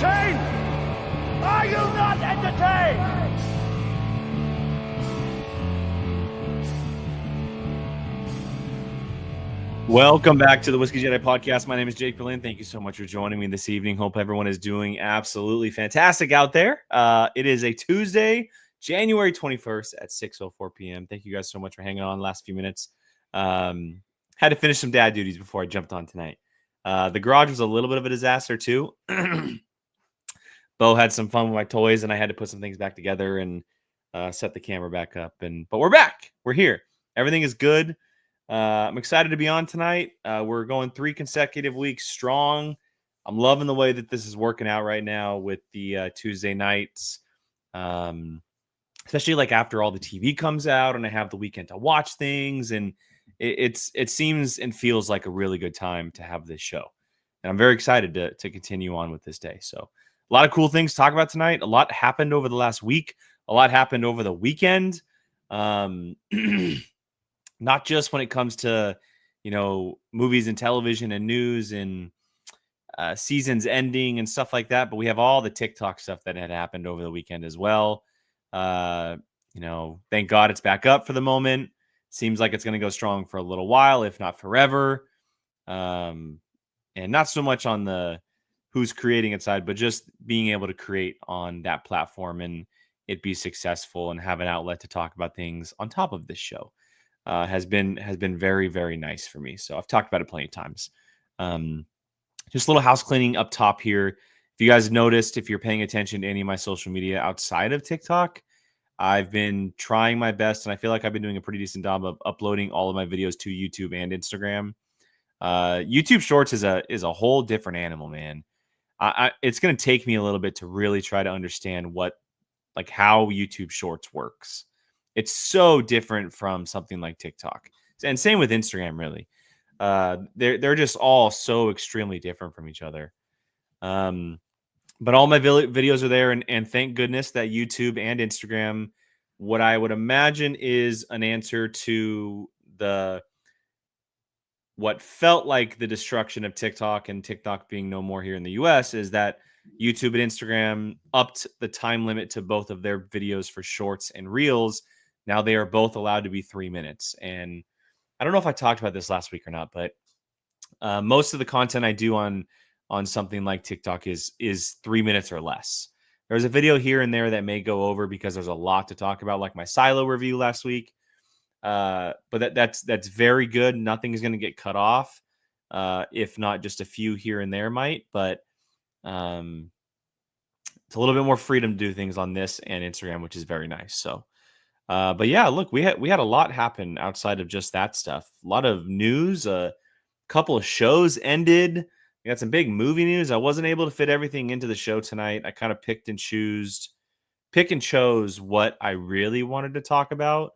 entertained? Are you not entertained? Welcome back to the Whiskey Jedi podcast. My name is Jake Berlin. Thank you so much for joining me this evening. Hope everyone is doing absolutely fantastic out there. It is a Tuesday, January 21st at 6:04 p.m. Thank you guys so much for hanging on the last few minutes. Had to finish some dad duties before I jumped on tonight. The garage was a little bit of a disaster too. Bo had some fun with my toys, and I had to put some things back together and set the camera back up. But we're back. We're here. Everything is good. I'm excited to be on tonight. We're going 3 consecutive weeks strong. I'm loving the way that this is working out right now with the Tuesday nights, especially like after all the TV comes out and I have the weekend to watch things. And it seems and feels like a really good time to have this show. And I'm very excited to continue on with this day. So a lot of cool things to talk about tonight. A lot happened over the last week. A lot happened over the weekend. Not just when it comes to, movies and television and news and seasons ending and stuff like that, but we have all the TikTok stuff that had happened over the weekend as well. Thank God it's back up for the moment. Seems like it's going to go strong for a little while, if not forever. And not so much on the who's creating it side, but just being able to create on that platform and it be successful and have an outlet to talk about things on top of this show. Has been very, very nice for me. So I've talked about it plenty of times. Just a little house cleaning up top here. If you guys noticed, if you're paying attention to any of my social media outside of TikTok, I've been trying my best, and I feel like I've been doing a pretty decent job of uploading all of my videos to YouTube and Instagram. YouTube Shorts is a whole different animal, man. It's going to take me a little bit to really try to understand how YouTube Shorts works. It's so different from something like TikTok, and same with Instagram. Really, they're just all so extremely different from each other. But all my videos are there, and thank goodness that YouTube and Instagram, what I would imagine is an answer to what felt like the destruction of TikTok and TikTok being no more here in the US, is that YouTube and Instagram upped the time limit to both of their videos for shorts and reels. Now they are both allowed to be 3 minutes. And I don't know if I talked about this last week or not, but most of the content I do on something like TikTok is 3 minutes or less. There's a video here and there that may go over because there's a lot to talk about, like my Silo review last week. But that's very good. Nothing is going to get cut off. If not, just a few here and there might, but it's a little bit more freedom to do things on this and Instagram, which is very nice. So, but yeah, look, we had a lot happen outside of just that stuff. A lot of news, a couple of shows ended. We got some big movie news. I wasn't able to fit everything into the show tonight. I kind of pick and chose what I really wanted to talk about.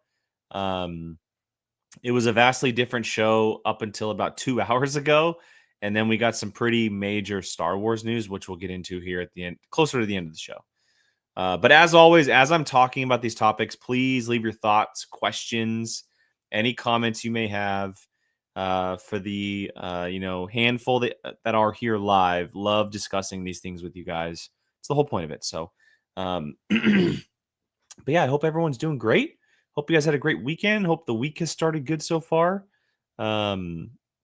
It was a vastly different show up until about 2 hours ago. And then we got some pretty major Star Wars news, which we'll get into here at the end, closer to the end of the show. But as always, as I'm talking about these topics, please leave your thoughts, questions, any comments you may have for the handful that are here live. Love discussing these things with you guys. It's the whole point of it. So, but yeah, I hope everyone's doing great. Hope you guys had a great weekend. Hope the week has started good so far.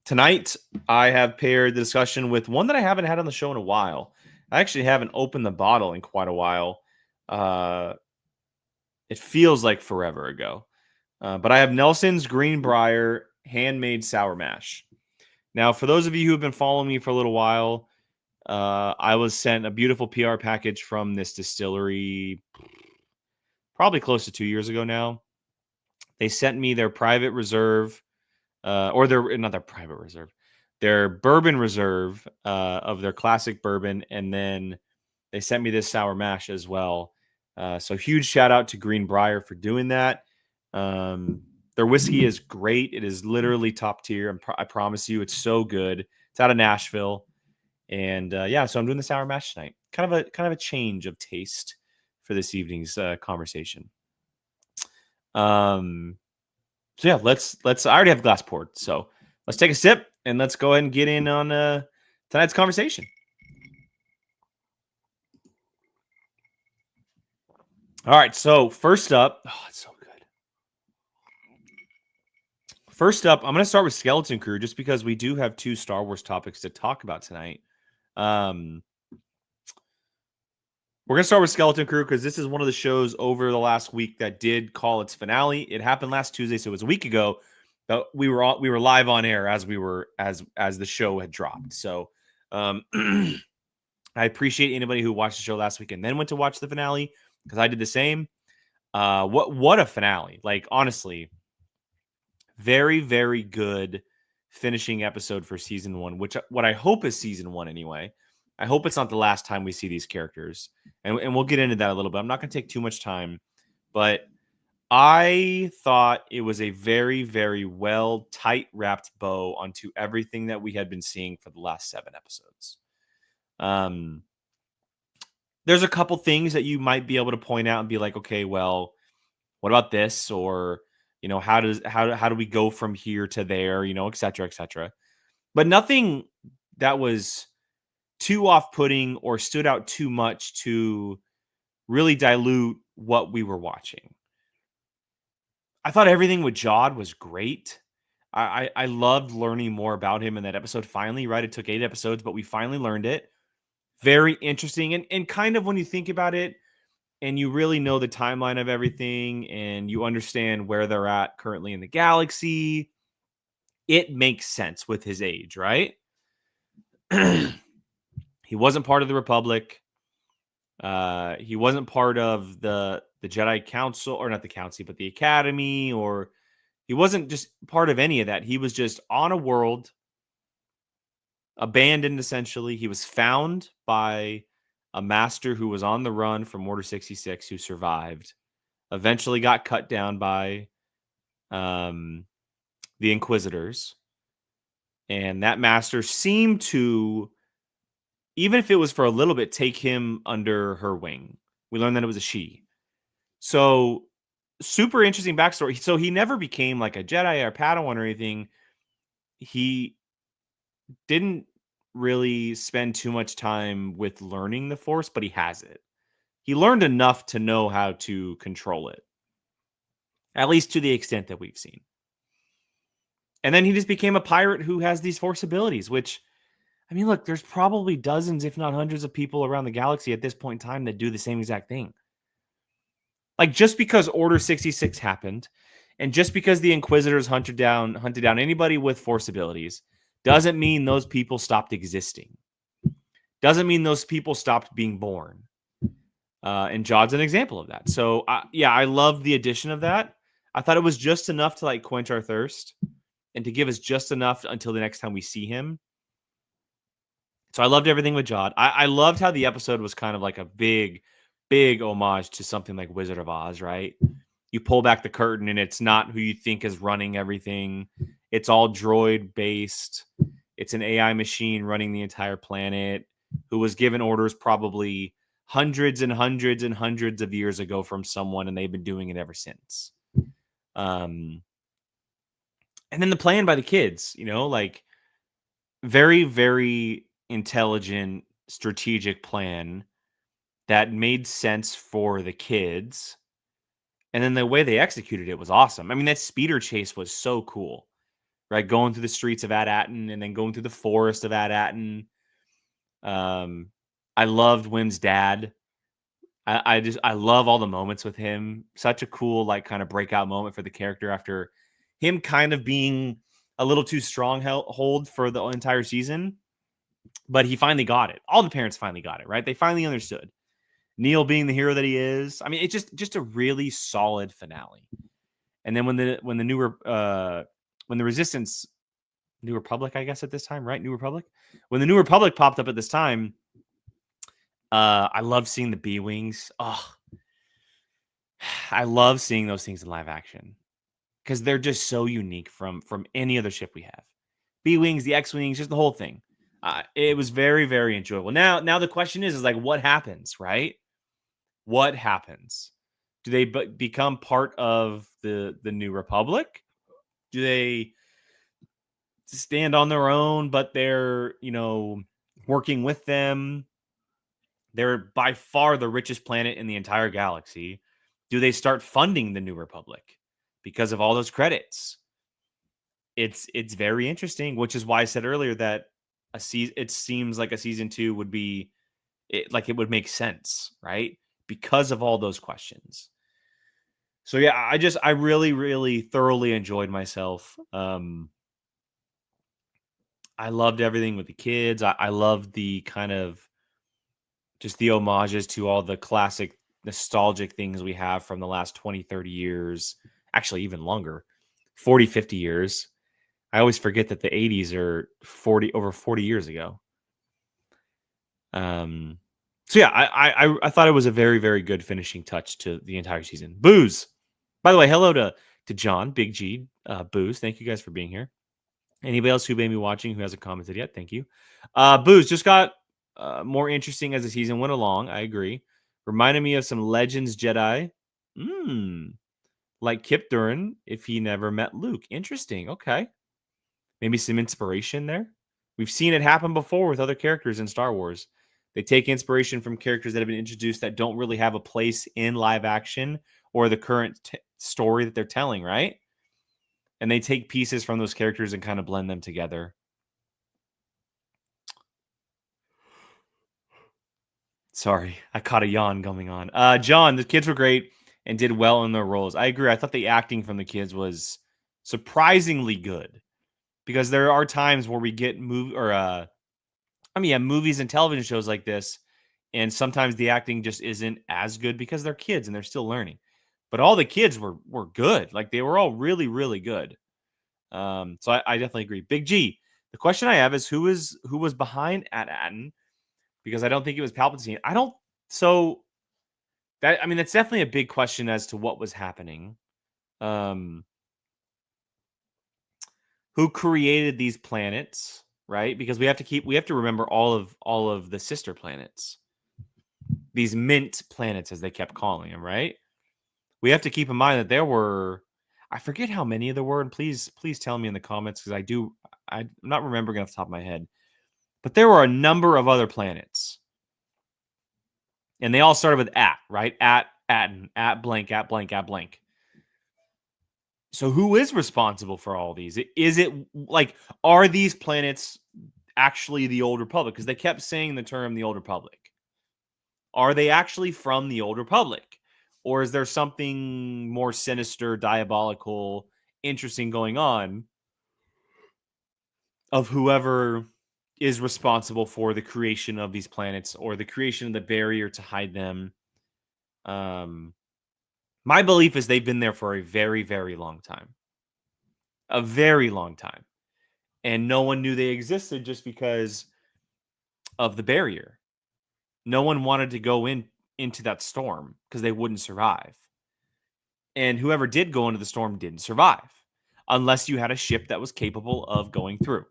Tonight, I have paired the discussion with one that I haven't had on the show in a while. I actually haven't opened the bottle in quite a while. It feels like forever ago. But I have Nelson's Greenbrier Handmade Sour Mash. Now, for those of you who have been following me for a little while, I was sent a beautiful PR package from this distillery probably close to 2 years ago now. They sent me their private reserve, their bourbon reserve of their classic bourbon. And then they sent me this sour mash as well. So huge shout out to Greenbrier for doing that. Their whiskey is great. It is literally top tier. I promise you, it's so good. It's out of Nashville. And so I'm doing the sour mash tonight. Kind of a change of taste for this evening's conversation. So yeah, let's. I already have the glass poured, so let's take a sip and let's go ahead and get in on tonight's conversation. All right, so first up, oh, it's so good. First up, I'm going to start with Skeleton Crew just because we do have 2 Star Wars topics to talk about tonight. We're going to start with Skeleton Crew because this is one of the shows over the last week that did call its finale. It happened last Tuesday, so it was a week ago. But we were live on air as the show had dropped. So I appreciate anybody who watched the show last week and then went to watch the finale because I did the same. What a finale! Like, honestly, very, very good finishing episode for season 1, which what I hope is season 1 anyway. I hope it's not the last time we see these characters. And we'll get into that a little bit. I'm not going to take too much time, but I thought it was a very, very well tight wrapped bow onto everything that we had been seeing for the last 7 episodes. There's a couple things that you might be able to point out and be like, okay, well, what about this? Or, how do we go from here to there, et cetera, et cetera. But nothing that was too off-putting or stood out too much to really dilute what we were watching. I thought everything with Jod was great. I loved learning more about him in that episode. Finally, right? It took 8 episodes, but we finally learned it. Very interesting. And kind of when you think about it, and you really know the timeline of everything, and you understand where they're at currently in the galaxy, it makes sense with his age, right? He wasn't part of the Republic. He wasn't part of the Jedi Council, or not the Council, but the Academy, or he wasn't just part of any of that. He was just on a world, abandoned, essentially. He was found by a master who was on the run from Order 66, who survived, eventually got cut down by the Inquisitors. And that master seemed to, even if it was for a little bit, take him under her wing. We learned that it was a she. So super interesting backstory. So he never became like a Jedi or Padawan or anything. He didn't really spend too much time with learning the Force, but he has it. He learned enough to know how to control it, at least to the extent that we've seen. And then he just became a pirate who has these Force abilities, which, I mean, look, there's probably dozens, if not hundreds of people around the galaxy at this point in time that do the same exact thing. Like, just because Order 66 happened, and just because the Inquisitors hunted down anybody with Force abilities, doesn't mean those people stopped existing. Doesn't mean those people stopped being born. And Jod's an example of that. So, I love the addition of that. I thought it was just enough to like quench our thirst and to give us just enough until the next time we see him. So I loved everything with Jod. I loved how the episode was kind of like a big, big homage to something like Wizard of Oz, right? You pull back the curtain and it's not who you think is running everything. It's all droid based. It's an AI machine running the entire planet who was given orders probably hundreds and hundreds and hundreds of years ago from someone, and they've been doing it ever since. And then the plan by the kids, like very, very intelligent, strategic plan that made sense for the kids. And then the way they executed it was awesome. I mean, that speeder chase was so cool, right? Going through the streets of Ad-Atten and then going through the forest of Ad-Atten. I loved Wim's dad. I love all the moments with him. Such a cool, like, kind of breakout moment for the character after him kind of being a little too stronghold for the entire season. But he finally got it. All the parents finally got it, right? They finally understood. Neil being the hero that he is. I mean, it's just a really solid finale. And then when the Resistance, New Republic, I guess at this time, right? New Republic. When the New Republic popped up at this time, I love seeing the B-Wings. Oh, I love seeing those things in live action because they're just so unique from any other ship we have. B-Wings, the X-Wings, just the whole thing. It was very, very enjoyable. Now the question is like, what happens, right? What happens? Do they become part of the New Republic? Do they stand on their own, but they're, working with them? They're by far the richest planet in the entire galaxy. Do they start funding the New Republic because of all those credits? It's very interesting, which is why I said earlier that it seems like a season 2 would be it would make sense, right? Because of all those questions. So yeah, I really, really thoroughly enjoyed myself. I loved everything with the kids. I loved the kind of just the homages to all the classic nostalgic things we have from the last 20, 30 years. Actually, even longer, 40, 50 years. I always forget that the 80s are over 40 years ago. So yeah, I thought it was a very, very good finishing touch to the entire season. Booze. By the way, hello to John, Big G, Booze. Thank you guys for being here. Anybody else who may be watching who hasn't commented yet, thank you. Booze just got more interesting as the season went along. I agree. Reminded me of some Legends Jedi. Like Kip Durin if he never met Luke. Interesting. Okay. Maybe some inspiration there. We've seen it happen before with other characters in Star Wars. They take inspiration from characters that have been introduced that don't really have a place in live action or the current story that they're telling, right? And they take pieces from those characters and kind of blend them together. Sorry, I caught a yawn going on. John, the kids were great and did well in their roles. I agree. I thought the acting from the kids was surprisingly good because there are times where we get movies and television shows like this, and sometimes the acting just isn't as good because they're kids and they're still learning. But all the kids were good. Like they were all really, really good. So I definitely agree. Big G. The question I have is who was behind Atten? Because I don't think it was Palpatine. That's definitely a big question as to what was happening. Who created these planets, right? Because we have to remember all of the sister planets. These mint planets, as they kept calling them, right? We have to keep in mind that there were, I forget how many there were, and please tell me in the comments because I'm not remembering off the top of my head, but there were a number of other planets, and they all started with right? At blank, at blank, at blank. So who is responsible for all these? Is it like, are these planets actually the Old Republic? Because they kept saying the term the Old Republic. Are they actually from the Old Republic? Or is there something more sinister, diabolical, interesting going on of whoever is responsible for the creation of these planets or the creation of the barrier to hide them? My belief is they've been there for a very, very long time. A very long time. And no one knew they existed just because of the barrier. No one wanted to go into that storm because they wouldn't survive. And whoever did go into the storm didn't survive unless you had a ship that was capable of going through.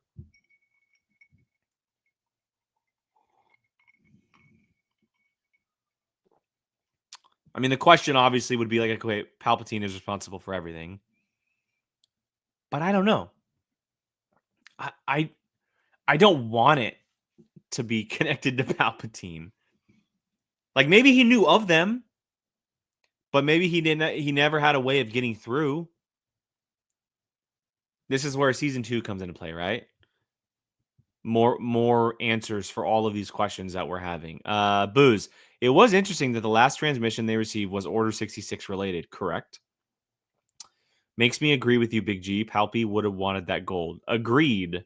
I mean, the question obviously would be like, okay, Palpatine is responsible for everything. But I don't know. I don't want it to be connected to Palpatine. Like maybe he knew of them, but maybe he never had a way of getting through. This is where season 2 comes into play, right? More answers for all of these questions that we're having. Booze. It was interesting that the last transmission they received was Order 66 related, correct? Makes me agree with you, Big G. Palpy would have wanted that gold. Agreed.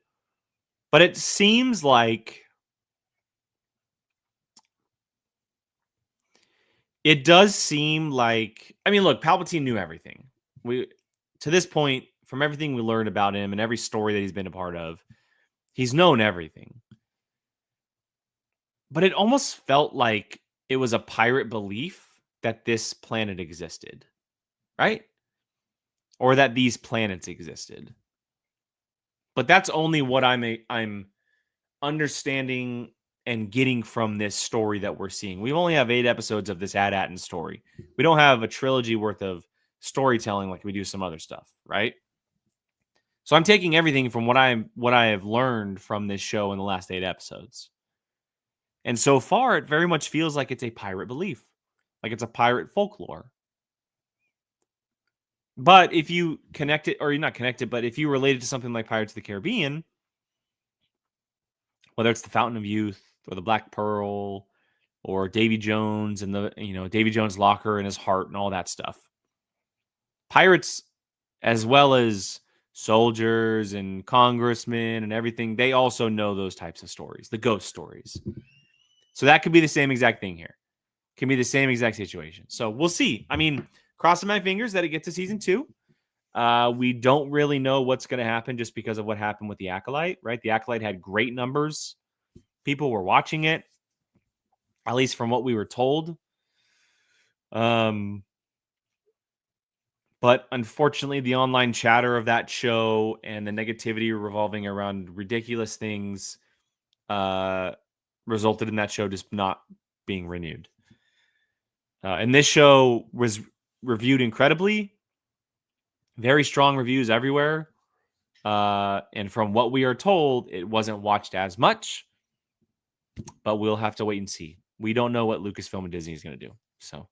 But it seems like it does seem like, I mean, look, Palpatine knew everything. To this point, from everything we learned about him and every story that he's been a part of, he's known everything. But it almost felt like it was a pirate belief that this planet existed, right? Or that these planets existed. But that's only what I'm understanding and getting from this story that we're seeing. We only have 8 episodes of this Atten story. We don't have a trilogy worth of storytelling like we do some other stuff, right? So I'm taking everything from what I have learned from this show in the last 8 episodes. And so far, it very much feels like it's a pirate belief, like it's a pirate folklore. But if you connect it, or you're not connected, but if you relate it to something like Pirates of the Caribbean, whether it's the Fountain of Youth or the Black Pearl or Davy Jones and the, Davy Jones' locker and his heart and all that stuff. Pirates, as well as soldiers and congressmen and everything, they also know those types of stories, the ghost stories. So that could be the same exact thing here. Can be the same exact situation. So we'll see. I mean, crossing my fingers that it gets to season 2. We don't really know what's going to happen just because of what happened with the Acolyte, right? The Acolyte had great numbers. People were watching it, at least from what we were told. But unfortunately, the online chatter of that show and the negativity revolving around ridiculous things resulted in that show just not being renewed. And this show was reviewed incredibly. Very strong reviews everywhere. And from what we are told, it wasn't watched as much. But we'll have to wait and see. We don't know what Lucasfilm and Disney is going to do. So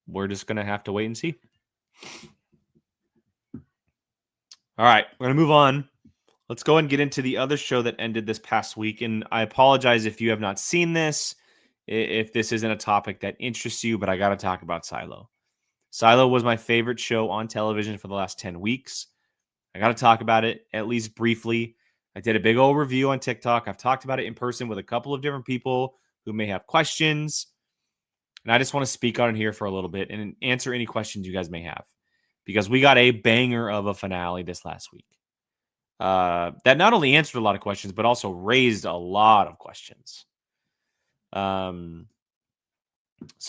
we're just going to have to wait and see. All right, we're going to move on. Let's go and get into the other show that ended this past week. And I apologize if you have not seen this, if this isn't a topic that interests you, but I got to talk about Silo. Silo was my favorite show on television for the last 10 weeks. I got to talk about it, at least briefly. I did a big old review on TikTok. I've talked about it in person with a couple of different people who may have questions. And I just want to speak on it here for a little bit and answer any questions you guys may have. Because we got a banger of a finale this last week. That not only answered a lot of questions, but also raised a lot of questions. So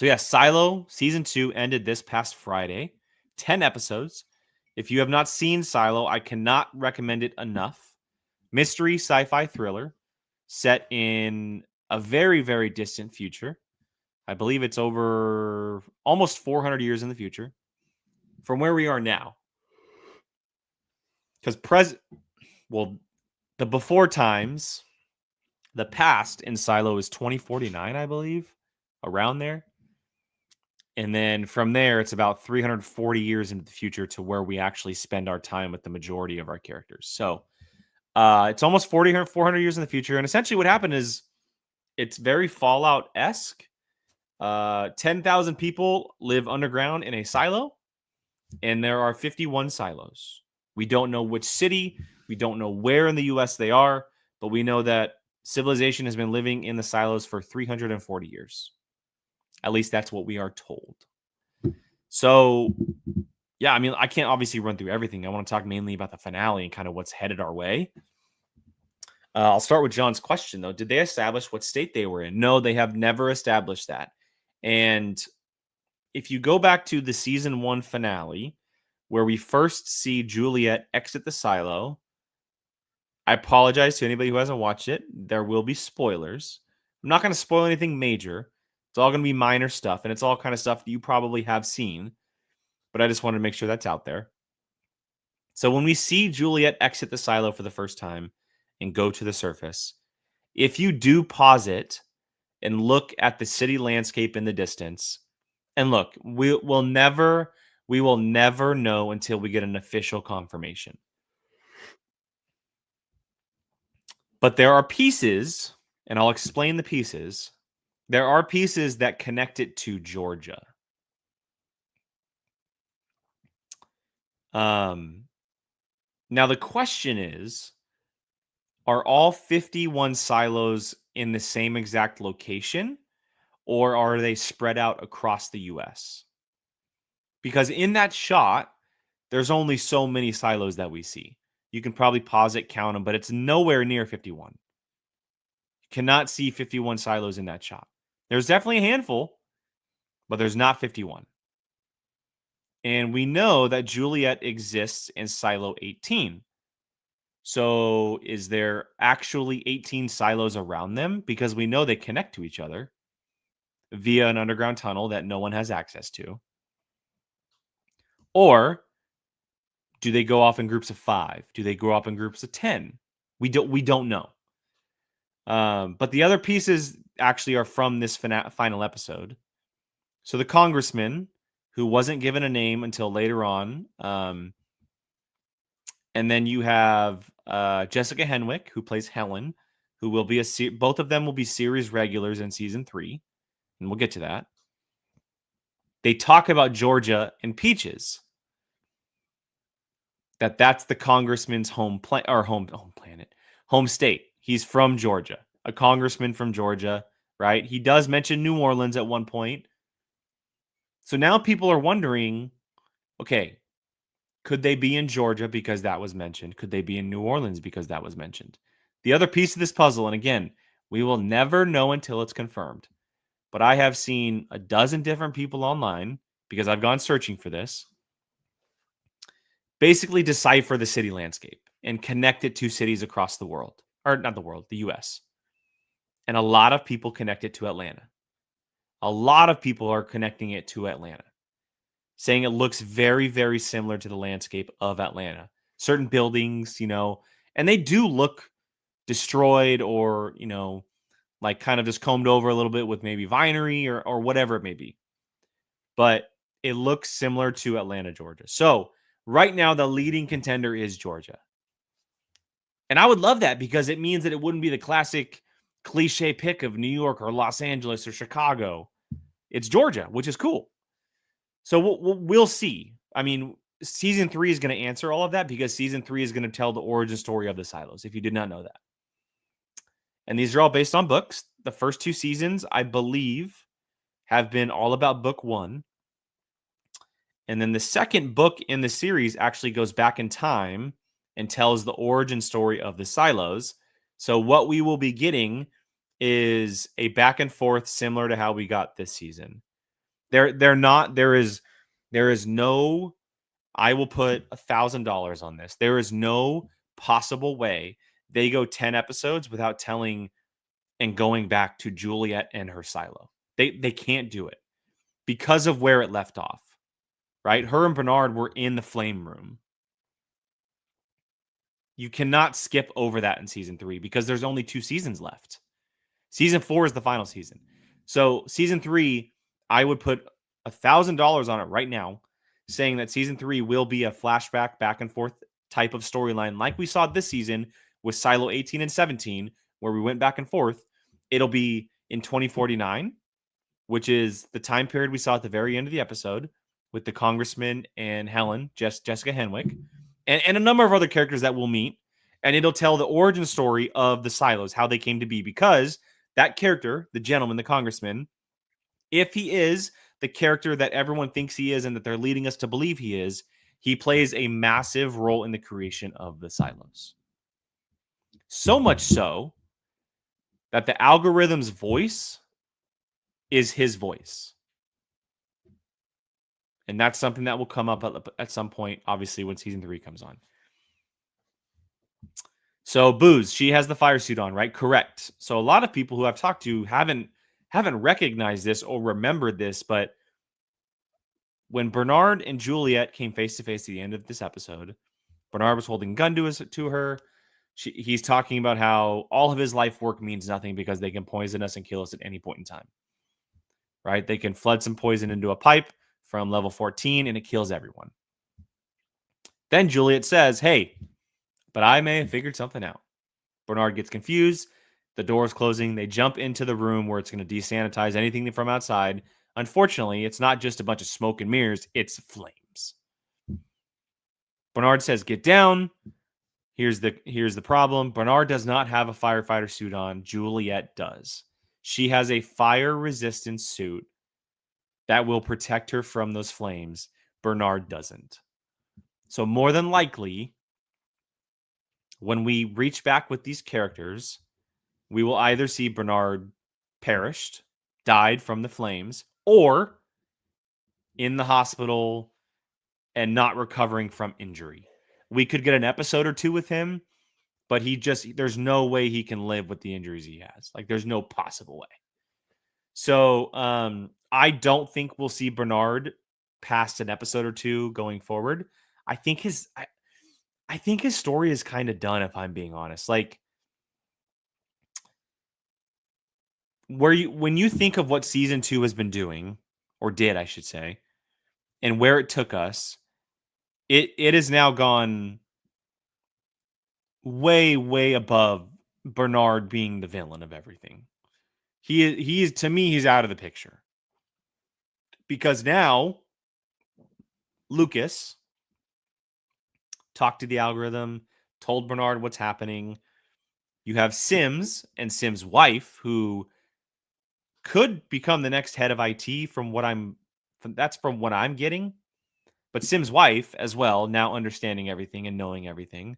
yeah, Silo Season 2 ended this past Friday. 10 episodes. If you have not seen Silo, I cannot recommend it enough. Mystery sci-fi thriller set in a very, very distant future. I believe it's over almost 400 years in the future from where we are now. Because the before times, the past in Silo is 2049, I believe, around there. And then from there, it's about 340 years into the future to where we actually spend our time with the majority of our characters. So it's almost 400 years in the future. And essentially what happened is it's very Fallout-esque. 10,000 people live underground in a silo, and there are 51 silos. We don't know which city. We don't know where in the U.S. they are, but we know that civilization has been living in the silos for 340 years. At least that's what we are told. So, yeah, I mean, I can't obviously run through everything. I want to talk mainly about the finale and kind of what's headed our way. I'll start with John's question, though. Did they establish what state they were in? No, they have never established that. And if you go back to the season 1 finale, where we first see Juliet exit the silo, I apologize to anybody who hasn't watched it. There will be spoilers. I'm not going to spoil anything major. It's all going to be minor stuff, and it's all kind of stuff that you probably have seen. But I just wanted to make sure that's out there. So when we see Juliet exit the silo for the first time and go to the surface, if you do pause it and look at the city landscape in the distance, and look, we will never know until we get an official confirmation. But there are pieces, and I'll explain the pieces. There are pieces that connect it to Georgia. Now the question is, are all 51 silos in the same exact location, or are they spread out across the US? Because in that shot, there's only so many silos that we see. You can probably pause it, count them, but it's nowhere near 51. You cannot see 51 silos in that shot. There's definitely a handful, but there's not 51. And we know that Juliet exists in Silo 18. So is there actually 18 silos around them? Because we know they connect to each other via an underground tunnel that no one has access to. Or do they go off in groups of 5? Do they go off in groups of 10? We don't know. But the other pieces actually are from this final episode. So the congressman who wasn't given a name until later on. And then you have Jessica Henwick, who plays Helen, who will be both of them will be series regulars in season 3, and we'll get to that. They talk about Georgia and Peaches. That's the congressman's home state. He's from Georgia, a congressman from Georgia, right? He does mention New Orleans at one point. So now people are wondering, okay, could they be in Georgia because that was mentioned? Could they be in New Orleans because that was mentioned? The other piece of this puzzle, and again, we will never know until it's confirmed, but I have seen a dozen different people online, because I've gone searching for this, basically decipher the city landscape and connect it to cities across the world, or not the world, the US. And a lot of people connect it to Atlanta. A lot of people are connecting it to Atlanta, saying it looks very, very similar to the landscape of Atlanta. Certain buildings, and they do look destroyed or, like kind of just combed over a little bit with maybe vinery or whatever it may be. But it looks similar to Atlanta, Georgia. So right now, the leading contender is Georgia. And I would love that, because it means that it wouldn't be the classic cliche pick of New York or Los Angeles or Chicago. It's Georgia, which is cool. So we'll see. I mean, season 3 is going to answer all of that, because season 3 is going to tell the origin story of the silos, if you did not know that. And these are all based on books. The first 2 seasons, I believe, have been all about book 1. And then the second book in the series actually goes back in time and tells the origin story of the silos. So what we will be getting is a back and forth similar to how we got this season. There is no, I will put $1,000 on this. There is no possible way they go 10 episodes without telling and going back to Juliet and her silo. They can't do it because of where it left off, right? Her and Bernard were in the flame room. You cannot skip over that in season 3 because there's only 2 seasons left. Season 4 is the final season. So season 3, I would put $1,000 on it right now, saying that season 3 will be a flashback back and forth type of storyline like we saw this season with Silo 18 and 17, where we went back and forth. It'll be in 2049, which is the time period we saw at the very end of the episode with the congressman and Helen, Jessica Henwick, and a number of other characters that we'll meet. And it'll tell the origin story of the silos, how they came to be, because that character, the gentleman, the congressman, if he is the character that everyone thinks he is and that they're leading us to believe he is, he plays a massive role in the creation of the silos. So much so that the algorithm's voice is his voice. And that's something that will come up at some point, obviously, when season 3 comes on. So Booze, she has the fire suit on, right? Correct. So a lot of people who I've talked to haven't recognized this or remembered this, but when Bernard and Juliet came face to face at the end of this episode, Bernard was holding a gun to her. He's talking about how all of his life work means nothing because they can poison us and kill us at any point in time, right? They can flood some poison into a pipe from level 14 and it kills everyone. Then Juliet says, hey, but I may have figured something out. Bernard gets confused. The door is closing. They jump into the room where it's going to desanitize anything from outside. Unfortunately, it's not just a bunch of smoke and mirrors. It's flames. Bernard says, get down. Here's the problem. Bernard does not have a firefighter suit on. Juliet does. She has a fire-resistant suit that will protect her from those flames. Bernard doesn't. So more than likely, when we reach back with these characters, we will either see Bernard perished, died from the flames, or in the hospital and not recovering from injury. We could get an episode or 2 with him, but there's no way he can live with the injuries he has. Like, there's no possible way. So I don't think we'll see Bernard past an episode or 2 going forward. I think his story is kind of done, if I'm being honest. Like, when you think of what season 2 has been doing, or did, I should say, and where it took us, it has now gone way, way above Bernard being the villain of everything. He is, to me, he's out of the picture. Because now Lucas talked to the algorithm, told Bernard what's happening. You have Sims and Sims' wife, who could become the next head of IT from what I'm getting. But Sims' wife as well, now understanding everything and knowing everything.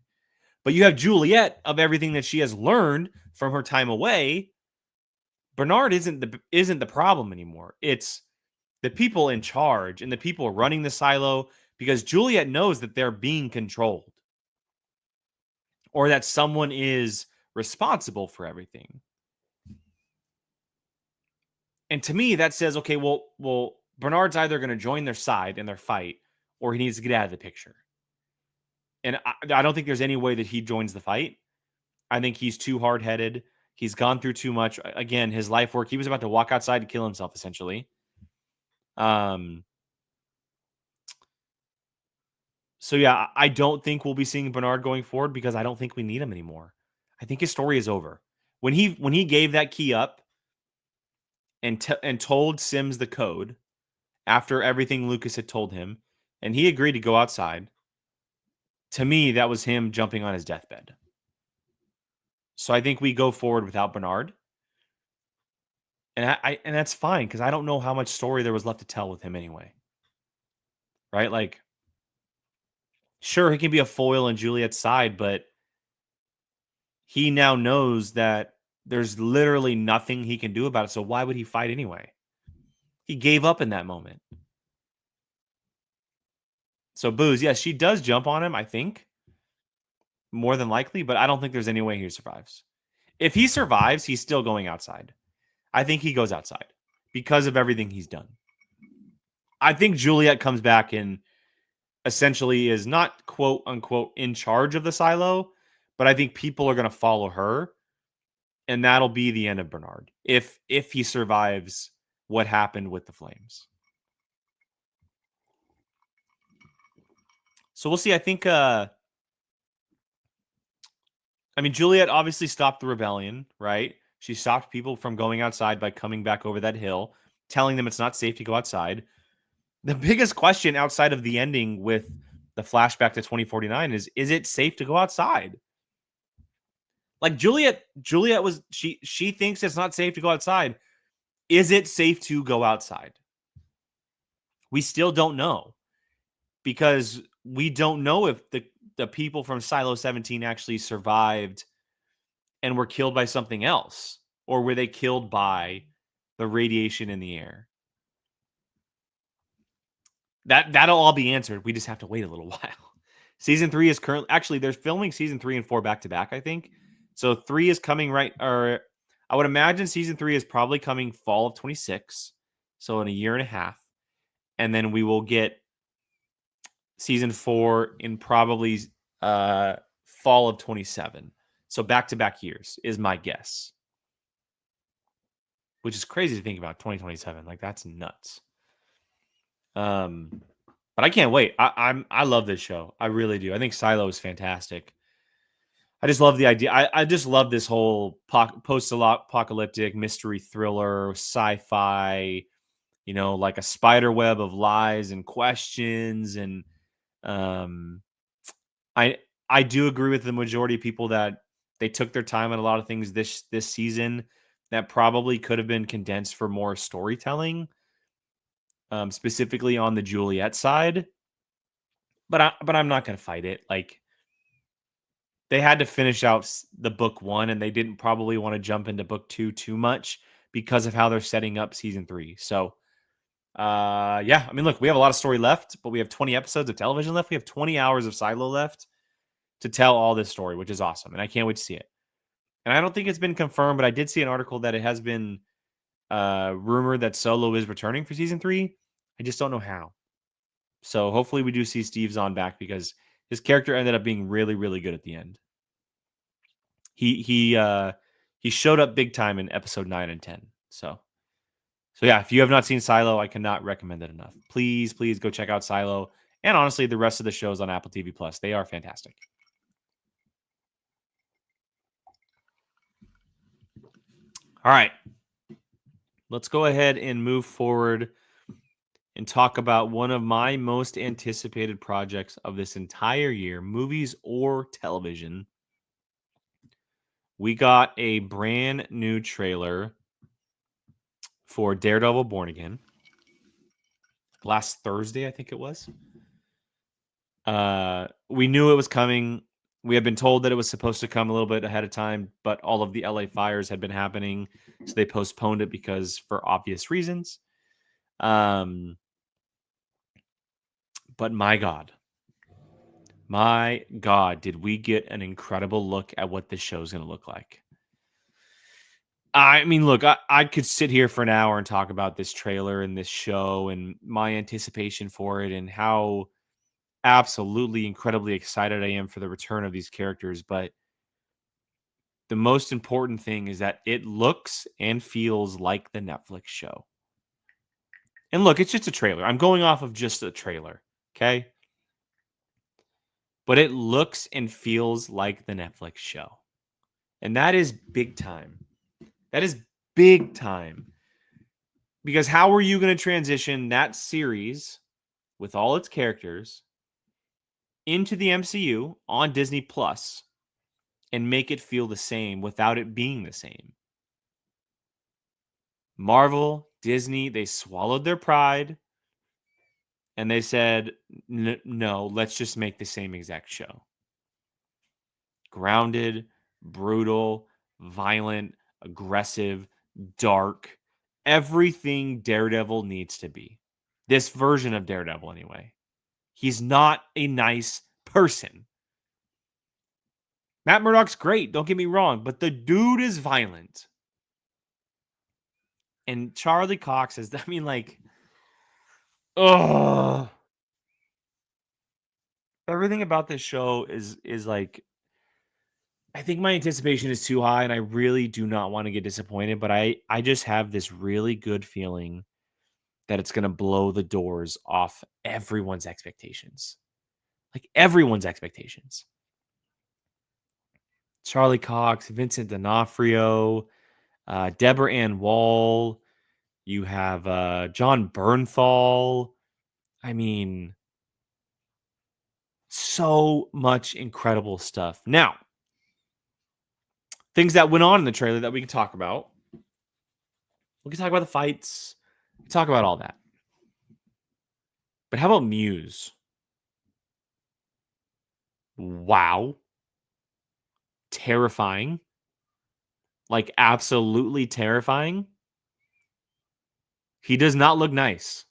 But you have Juliet of everything that she has learned from her time away. Bernard isn't the problem anymore. It's the people in charge and the people running the silo, because Juliet knows that they're being controlled or that someone is responsible for everything. And to me, that says, okay, well, Bernard's either going to join their side in their fight, or he needs to get out of the picture. And I don't think there's any way that he joins the fight. I think he's too hard-headed. He's gone through too much. Again, his life work. He was about to walk outside to kill himself, essentially. So yeah, I don't think we'll be seeing Bernard going forward, because I don't think we need him anymore. I think his story is over. When he gave that key up and told Sims the code after everything Lucas had told him, and he agreed to go outside, to me, that was him jumping on his deathbed. So I think we go forward without Bernard. And and that's fine, because I don't know how much story there was left to tell with him anyway. Right? Like, sure, he can be a foil in Juliet's side, but he now knows that there's literally nothing he can do about it. So why would he fight anyway? He gave up in that moment. So Booze, yes, she does jump on him, I think, more than likely, but I don't think there's any way he survives. If he survives, he's still going outside. I think he goes outside because of everything he's done. I think Juliet comes back and essentially is not quote unquote in charge of the silo, but I think people are going to follow her, and that'll be the end of Bernard if he survives what happened with the Flames. So we'll see. I think Juliet obviously stopped the rebellion, right? She stopped people from going outside by coming back over that hill, telling them it's not safe to go outside. The biggest question outside of the ending with the flashback to 2049 is it safe to go outside? Like Juliet was she thinks it's not safe to go outside. Is it safe to go outside? We still don't know, because we don't know if the people from Silo 17 actually survived and were killed by something else, or were they killed by the radiation in the air? That'll all be answered. We just have to wait a little while. Season 3 is actually, they're filming season 3 and 4 back to back, I think. So 3 is coming or I would imagine season 3 is probably coming fall of 26. So in a year and a half. And then we will get season 4 in probably fall of 27. So back to back years is my guess. Which is crazy to think about, 2027. Like, that's nuts. But I can't wait. I love this show. I really do. I think Silo is fantastic. I just love the idea. I just love this whole post-apocalyptic mystery thriller, sci-fi, like a spider web of lies and questions. And I do agree with the majority of people that they took their time on a lot of things this season that probably could have been condensed for more storytelling. Specifically on the Juliet side, but I'm not going to fight it. Like, they had to finish out the book 1, and they didn't probably want to jump into book 2 too much because of how they're setting up season 3. So, yeah, look, we have a lot of story left, but we have 20 episodes of television left. We have 20 hours of Silo left to tell all this story, which is awesome, and I can't wait to see it. And I don't think it's been confirmed, but I did see an article that it has been rumored that Solo is returning for season 3. I just don't know how. So hopefully we do see Steve Zahn back, because his character ended up being really, really good at the end. He showed up big time in episode 9 and 10. So So yeah, if you have not seen Silo, I cannot recommend it enough. Please, please go check out Silo. And honestly, the rest of the shows on Apple TV Plus, they are fantastic. All right. Let's go ahead and move forward and talk about one of my most anticipated projects of this entire year, movies or television. We got a brand new trailer for Daredevil Born Again last Thursday, I think it was. We knew it was coming. We had been told that it was supposed to come a little bit ahead of time, but all of the LA fires had been happening, so they postponed it because for obvious reasons. But my God, did we get an incredible look at what this show is going to look like? I mean, look, I could sit here for an hour and talk about this trailer and this show and my anticipation for it and how absolutely incredibly excited I am for the return of these characters. But the most important thing is that it looks and feels like the Netflix show. And look, it's just a trailer. I'm going off of just a trailer, okay? But it looks and feels like the Netflix show. And that is big time. That is big time. Because how are you going to transition that series with all its characters into the MCU on Disney Plus and make it feel the same without it being the same? Marvel, Disney, they swallowed their pride and they said, no, let's just make the same exact show. Grounded, brutal, violent, aggressive, dark, everything Daredevil needs to be. This version of Daredevil, anyway. He's not a nice person. Matt Murdock's great, don't get me wrong, but the dude is violent. And Charlie Cox is, I mean, like, ugh. Everything about this show is like, I think my anticipation is too high, and I really do not want to get disappointed, but I just have this really good feeling that it's going to blow the doors off everyone's expectations. Like, everyone's expectations. Charlie Cox, Vincent D'Onofrio, Deborah Ann Wall. You have John Bernthal. I mean, so much incredible stuff. Now, things that went on in the trailer that we can talk about. We can talk about the fights. We can talk about all that. But how about Muse? Wow. Terrifying. Like, absolutely terrifying. He does not look nice.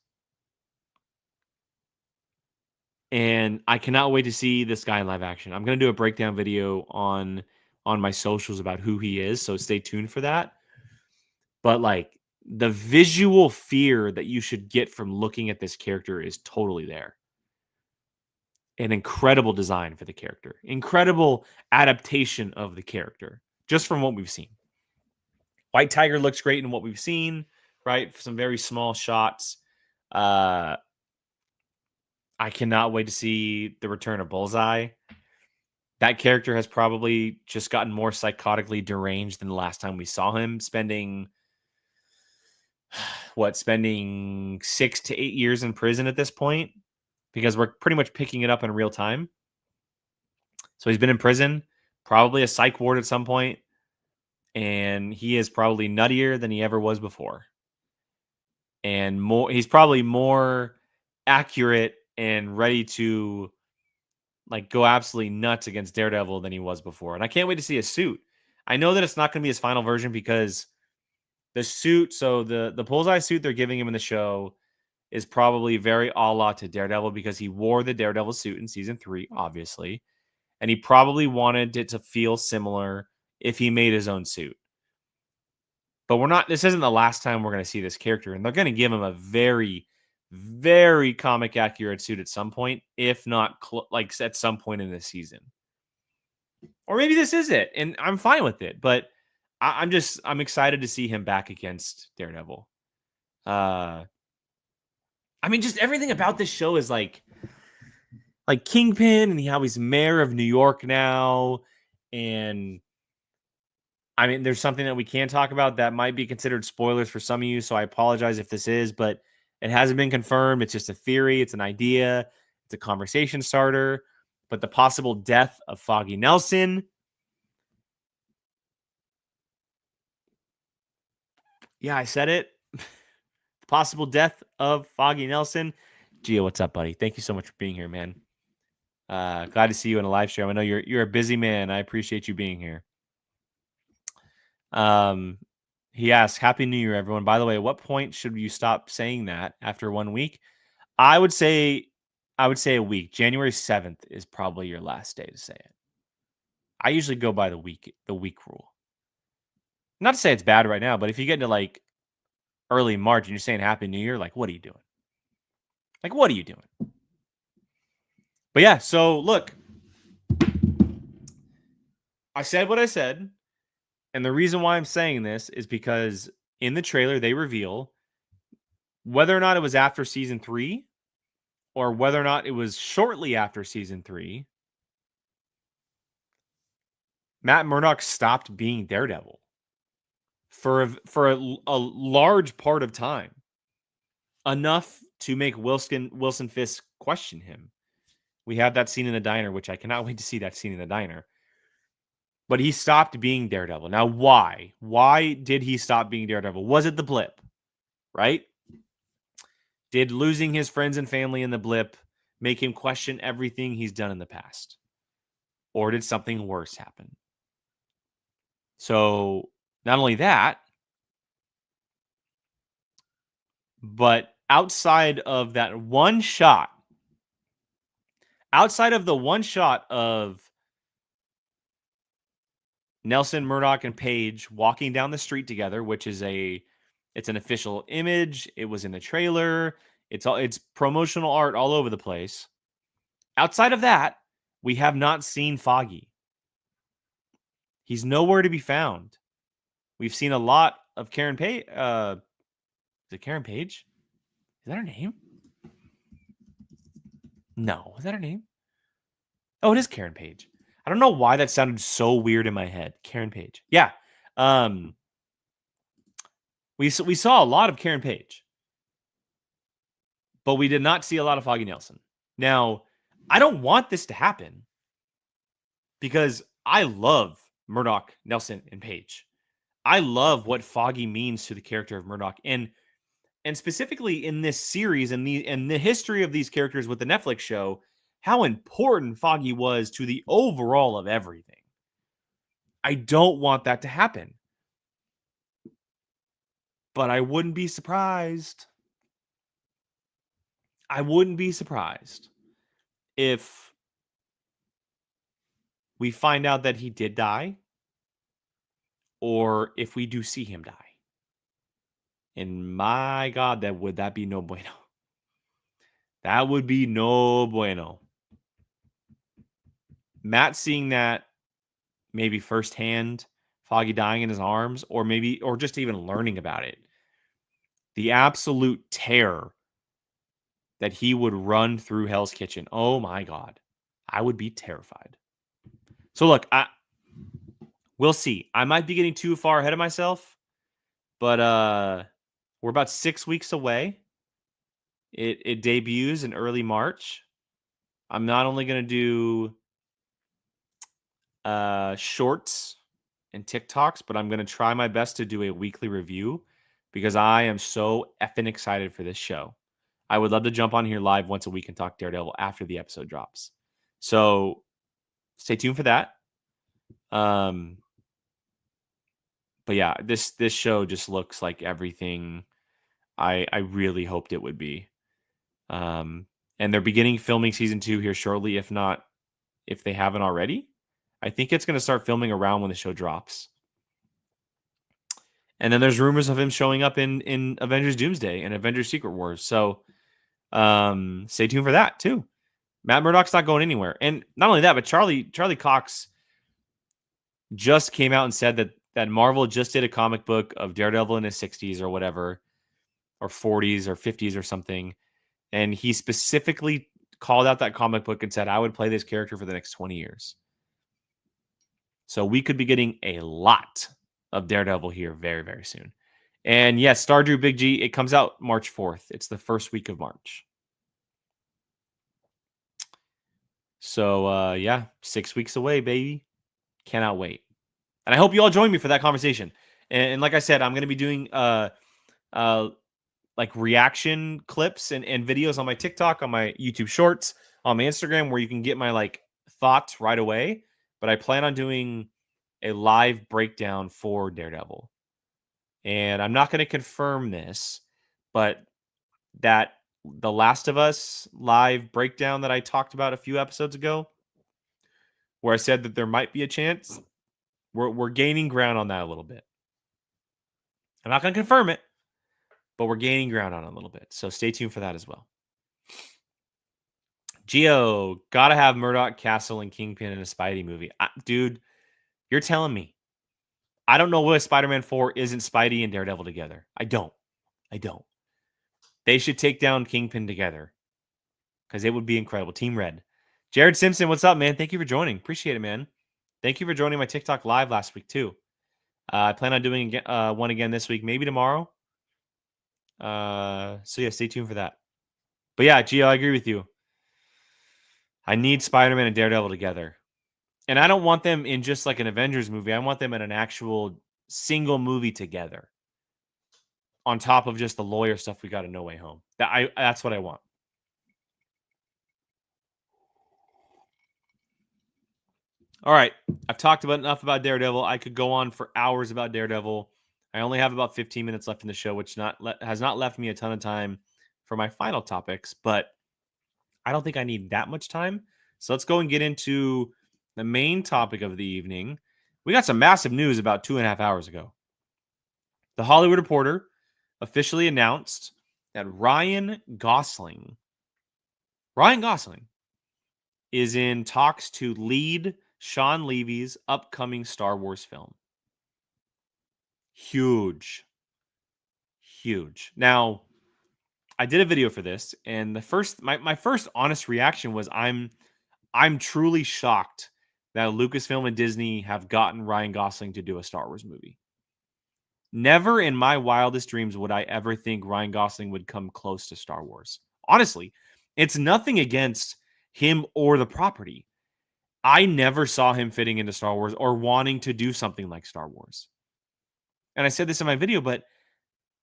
And I cannot wait to see this guy in live action. I'm going to do a breakdown video on my socials about who he is, so stay tuned for that. But like, the visual fear that you should get from looking at this character is totally there. An incredible design for the character. Incredible adaptation of the character, just from what we've seen. White Tiger looks great in what we've seen, right? Some very small shots. I cannot wait to see the return of Bullseye. That character has probably just gotten more psychotically deranged than the last time we saw him, spending 6 to 8 years in prison at this point, because we're pretty much picking it up in real time. So he's been in prison, probably a psych ward at some point, and he is probably nuttier than he ever was before. And he's probably more accurate and ready to like go absolutely nuts against Daredevil than he was before. And I can't wait to see his suit. I know that it's not going to be his final version because the suit, so the Bullseye suit they're giving him in the show is probably very a la to Daredevil because he wore the Daredevil suit in season 3, obviously. And he probably wanted it to feel similar if he made his own suit. But this isn't the last time we're going to see this character. And they're going to give him a very, very comic accurate suit at some point, if not like at some point in this season. Or maybe this is it, and I'm fine with it. But I'm excited to see him back against Daredevil. I mean, just everything about this show is like Kingpin and how he's mayor of New York now. And I mean, there's something that we can talk about that might be considered spoilers for some of you. So I apologize if this is, but it hasn't been confirmed. It's just a theory. It's an idea. It's a conversation starter. But the possible death of Foggy Nelson. Yeah, I said it. The possible death of Foggy Nelson. Gio, what's up, buddy? Thank you so much for being here, man. Glad to see you in a live stream. I know you're a busy man. I appreciate you being here. He asks, "Happy New Year, everyone." By the way, at what point should you stop saying that after 1 week? I would say a week. January 7th is probably your last day to say it. I usually go by the week rule. Not to say it's bad right now, but if you get into like early March and you're saying Happy New Year, like, what are you doing? Like, what are you doing? But yeah, so look, I said what I said. And the reason why I'm saying this is because in the trailer, they reveal whether or not it was after season 3 or whether or not it was shortly after season 3, Matt Murdock stopped being Daredevil for a large part of time, enough to make Wilson Fisk question him. We have that scene in the diner, which I cannot wait to see that scene in the diner. But he stopped being Daredevil. Now, why? Why did he stop being Daredevil? Was it the blip, right? Did losing his friends and family in the blip make him question everything he's done in the past? Or did something worse happen? So, not only that, but outside of that one shot, outside of the one shot of Nelson, Murdock, and Paige walking down the street together, which is it's an official image. It was in the trailer. It's promotional art all over the place. Outside of that, we have not seen Foggy. He's nowhere to be found. We've seen a lot of Karen Page. Is it Karen Page? Is that her name? No. Is that her name? Oh, it is Karen Page. I don't know why that sounded so weird in my head. Karen Page. Yeah. We saw a lot of Karen Page, but we did not see a lot of Foggy Nelson. Now, I don't want this to happen because I love Murdock, Nelson, and Page. I love what Foggy means to the character of Murdock, and specifically in this series and the history of these characters with the Netflix show, how important Foggy was to the overall of everything. I don't want that to happen, but I wouldn't be surprised. I wouldn't be surprised if we find out that he did die, or if we do see him die. And my God, would that be no bueno. That would be no bueno. Matt seeing that maybe firsthand, Foggy dying in his arms, or just even learning about it. The absolute terror that he would run through Hell's Kitchen. Oh my God. I would be terrified. So look, we'll see. I might be getting too far ahead of myself, but we're about 6 weeks away. It debuts in early March. I'm not only going to do shorts and TikToks, but I'm going to try my best to do a weekly review because I am so effing excited for this show. I would love to jump on here live once a week and talk Daredevil after the episode drops. So stay tuned for that. But yeah, this show just looks like everything I really hoped it would be. And they're beginning filming season 2 here shortly, if they haven't already. I think it's going to start filming around when the show drops. And then there's rumors of him showing up in Avengers Doomsday and Avengers Secret Wars. So stay tuned for that too. Matt Murdock's not going anywhere. And not only that, but Charlie Cox just came out and said that Marvel just did a comic book of Daredevil in his 60s or whatever. or 40s or 50s or something. And he specifically called out that comic book and said, I would play this character for the next 20 years. So we could be getting a lot of Daredevil here very, very soon. And yes, Stardew Big G, it comes out March 4th. It's the first week of March. So, yeah, 6 weeks away, baby. Cannot wait. And I hope you all join me for that conversation. And like I said, I'm going to be doing like reaction clips and videos on my TikTok, on my YouTube Shorts, on my Instagram, where you can get my like thoughts right away. But I plan on doing a live breakdown for Daredevil. And I'm not going to confirm this, but that The Last of Us live breakdown that I talked about a few episodes ago, where I said that there might be a chance, we're gaining ground on that a little bit. I'm not going to confirm it, but we're gaining ground on it a little bit. So stay tuned for that as well. Geo, gotta have Murdoch, Castle, and Kingpin in a Spidey movie. Dude, you're telling me. I don't know what Spider-Man 4 isn't Spidey and Daredevil together. I don't. They should take down Kingpin together because it would be incredible. Team Red. Jared Simpson, what's up, man? Thank you for joining. Appreciate it, man. Thank you for joining my TikTok live last week, too. I plan on doing one again this week, maybe tomorrow. So, yeah, stay tuned for that. But, yeah, Gio, I agree with you. I need Spider-Man and Daredevil together. And I don't want them in just like an Avengers movie. I want them in an actual single movie together. On top of just the lawyer stuff we got in No Way Home. That's what I want. All right. I've talked about enough about Daredevil. I could go on for hours about Daredevil. I only have about 15 minutes left in the show, which has not left me a ton of time for my final topics, but I don't think I need that much time. So let's go and get into the main topic of the evening. We got some massive news about 2.5 hours ago. The Hollywood Reporter officially announced that Ryan Gosling is in talks to lead Sean Levy's upcoming Star Wars film. Huge. Now, I did a video for this, and my first honest reaction was I'm truly shocked that Lucasfilm and Disney have gotten Ryan Gosling to do a Star Wars movie. Never in my wildest dreams would I ever think Ryan Gosling would come close to Star Wars. Honestly, it's nothing against him or the property. I never saw him fitting into Star Wars or wanting to do something like Star Wars. And I said this in my video,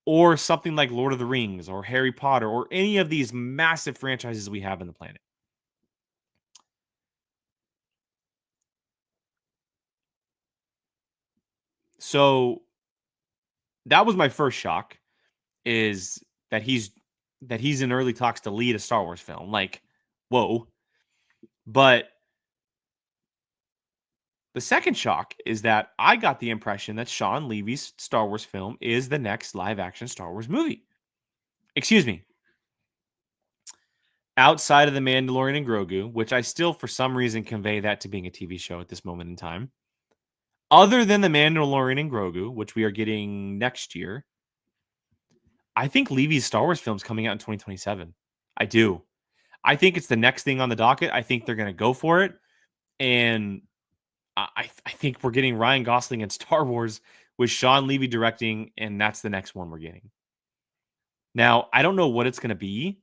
or something like Lord of the Rings or Harry Potter or any of these massive franchises we have in the planet. So that was my first shock, is that he's in early talks to lead a Star Wars film. Like, whoa. But the second shock is that I got the impression that Sean Levy's Star Wars film is the next live-action Star Wars movie. Excuse me. Outside of The Mandalorian and Grogu, which I still, for some reason, convey that to being a TV show at this moment in time. Other than The Mandalorian and Grogu, which we are getting next year, I think Levy's Star Wars film's coming out in 2027. I do. I think it's the next thing on the docket. I think they're going to go for it. And I think we're getting Ryan Gosling in Star Wars with Sean Levy directing, and that's the next one we're getting. Now, I don't know what it's going to be.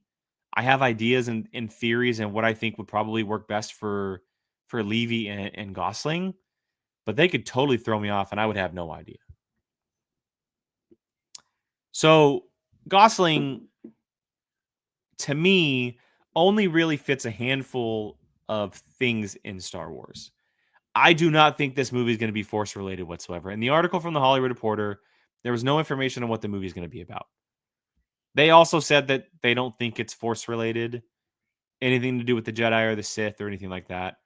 I have ideas and theories and what I think would probably work best for Levy and Gosling, but they could totally throw me off, and I would have no idea. So Gosling, to me, only really fits a handful of things in Star Wars. I do not think this movie is going to be Force related whatsoever. In the article from the Hollywood Reporter, there was no information on what the movie is going to be about. They also said that they don't think it's Force related, anything to do with the Jedi or the Sith or anything like that.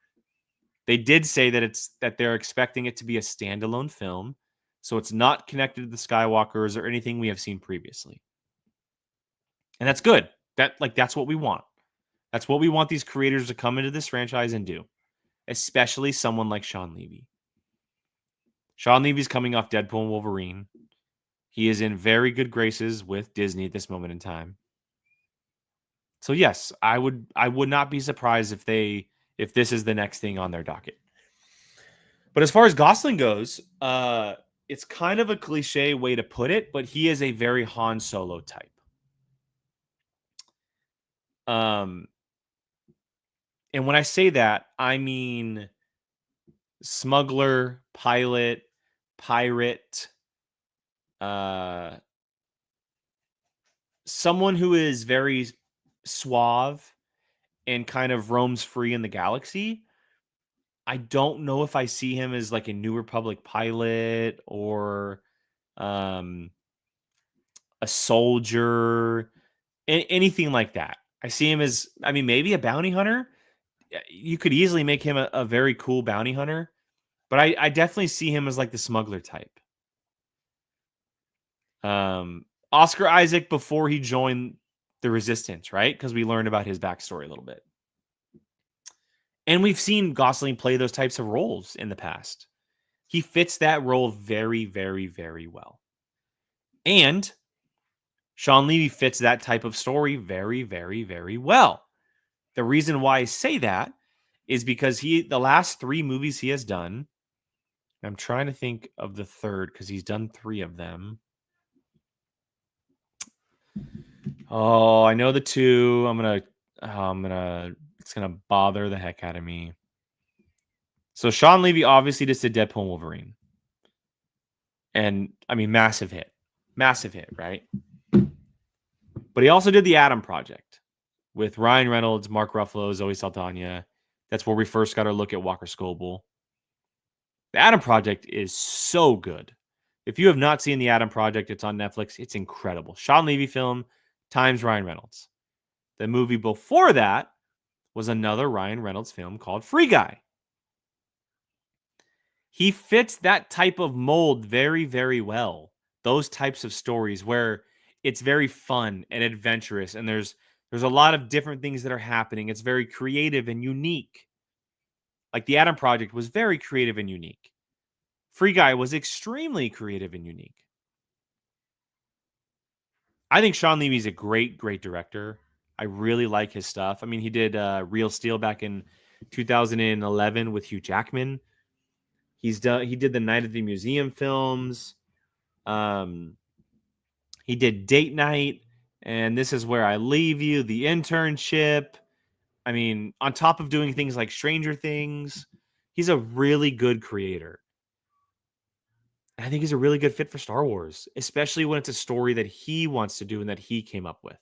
They did say that they're expecting it to be a standalone film, so it's not connected to the Skywalkers or anything we have seen previously. And that's good. That's what we want. That's what we want these creators to come into this franchise and do, especially someone like Sean Levy. Sean Levy's coming off Deadpool and Wolverine. He is in very good graces with Disney at this moment in time. So yes, I would not be surprised if this is the next thing on their docket. But as far as Gosling goes, it's kind of a cliche way to put it, but he is a very Han Solo type. And when I say that, I mean smuggler, pilot, pirate, someone who is very suave and kind of roams free in the galaxy. I don't know if I see him as like a New Republic pilot or um, a soldier, anything like that. I see him as, I mean, maybe a bounty hunter. You could easily make him a very cool bounty hunter, but I definitely see him as like the smuggler type. Oscar Isaac before he joined the Resistance, right? Because we learned about his backstory a little bit. And we've seen Gosling play those types of roles in the past. He fits that role very, very, very well. And Sean Levy fits that type of story very, very, very well. The reason why I say that is because the last 3 movies he has done, I'm trying to think of the third because he's done 3 of them. Oh, I know the 2. It's gonna bother the heck out of me. So Sean Levy obviously just did Deadpool and Wolverine. And I mean, massive hit, right? But he also did the Adam Project with Ryan Reynolds, Mark Ruffalo, Zoe Saldana. That's where we first got our look at Walker Scobell. The Adam Project is so good. If you have not seen the Adam Project, it's on Netflix. It's incredible. Sean Levy film times Ryan Reynolds. The movie before that was another Ryan Reynolds film called Free Guy. He fits that type of mold very, very well. Those types of stories where it's very fun and adventurous and there's a lot of different things that are happening. It's very creative and unique. Like the Adam Project was very creative and unique. Free Guy was extremely creative and unique. I think Sean Levy's a great, great director. I really like his stuff. I mean, he did Real Steel back in 2011 with Hugh Jackman. He did the Night at the Museum films. He did Date Night, and This Is Where I Leave You, The Internship. I mean, on top of doing things like Stranger Things, he's a really good creator. And I think he's a really good fit for Star Wars, especially when it's a story that he wants to do and that he came up with.